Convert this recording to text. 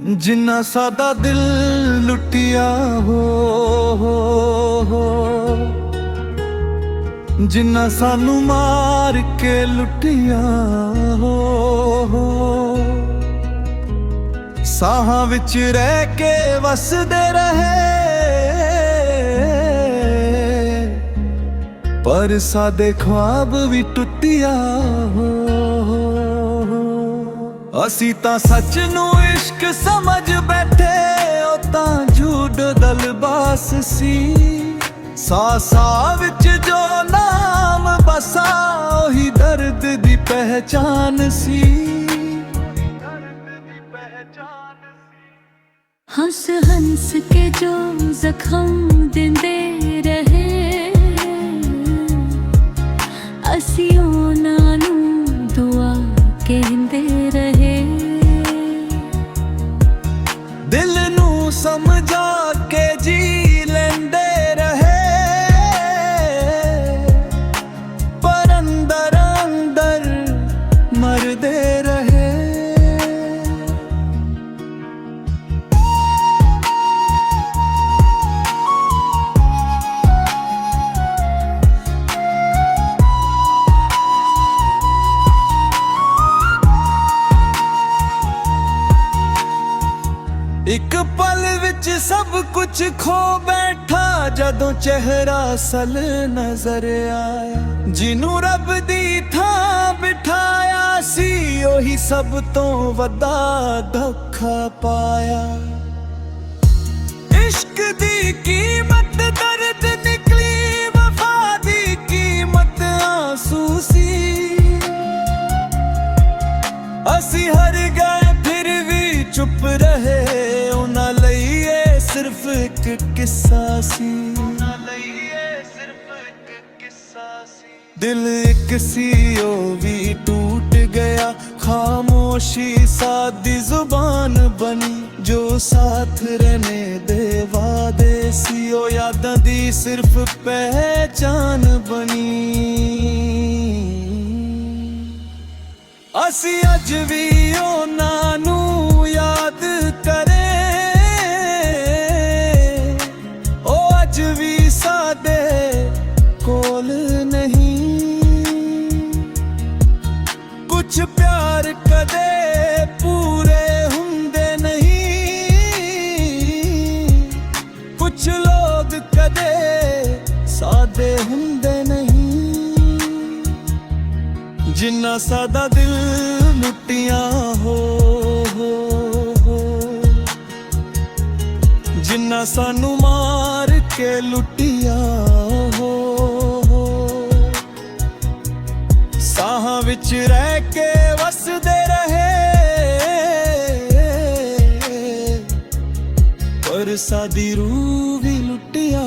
जिन्ना सादा दिल लुटिया हो जिन्ना सानू मार के लुटिया हो साहां विच रह के वसदे रहे पर सादे ख्वाब भी टुटिया हो असी तां सच नू इश्क समझ बैठे ओ तां झूठ दलबास सी सा सा विच जो नाम बसा ओही दर्द दी पहचान सी हंस हंस के जो जख्म दिंदे रहे असी उन्हां नू दुआ कहंदे रहे दिल नू समझा के जी लेंदे रहे पर अंदर अंदर मरदे रहे एक पल विच सब कुछ खो बैठा जदों चेहरा सल नजर आया जिनू रब दी थां बिठाया सी ओही सब तो वड्डा धोखा पाया इश्क दी कीमत दर्द निकली वफा दी कीमत आंसू सी असी हर गए फिर भी चुप रहे उन्हां लईए सिर्फ एक किस्सा सी दिल एक सी ओ भी टूट गया खामोशी सादी जुबान बनी जो साथ रहने दे वादे सी ओ यादां दी सिर्फ पहचान बनी असी अज भी उन्हां नू याद करे ओ अज भी साडे कोल नहीं कुछ प्यार कदे पूरे हुंदे नहीं कुछ लोग कदे सादे हुंदे नहीं जिन्ना सादा दिल लुटिया हो जिन्ना सानू मार के लुटिया हो साहां विच रह के वसदे रहे पर सादी रूह भी लुटिया